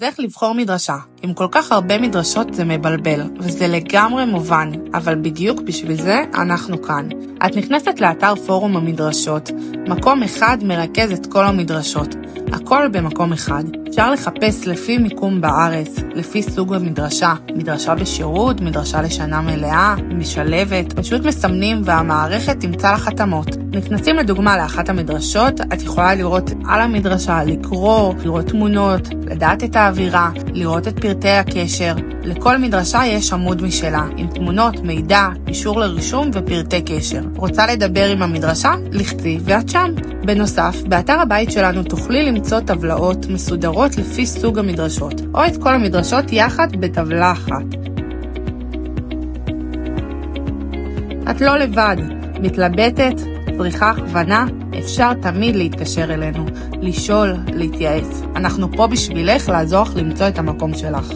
איך לבחור מדרשה. עם כל כך הרבה מדרשות זה מבלבל, וזה לגמרי מובן, אבל בדיוק בשביל זה אנחנו כאן. את נכנסת לאתר פורום המדרשות, מקום אחד מרכז את כל המדרשות, הכל במקום אחד. אפשר לחפש לפי מיקום בארץ, לפי סוג המדרשה, מדרשה בשירות, מדרשה לשנה מלאה, משלבת, פשוט מסמנים והמערכת תמצא לך התאמות. נכנסים לדוגמה לאחת המדרשות, את יכולה לראות על המדרשה, לקרוא, לראות תמונות, לדעת את האווירה, לראות את פרטי הקשר. לכל מדרשה יש עמוד משלה, עם תמונות, מידע, אישור לרישום ופרטי קשר. רוצה לדבר עם המדרשה? לחצי ואת שם. בנוסף, באתר הבית שלנו תוכלי למצוא טבלאות מסודרות לפי סוג המדרשות, או את כל המדרשות יחד בטבלה אחת. את לא לבד, מתלבטת, צריכה הכוונה, אפשר תמיד להתקשר אלינו, לשאול, להתייעץ. אנחנו פה בשבילך לעזור לך למצוא את המקום שלך.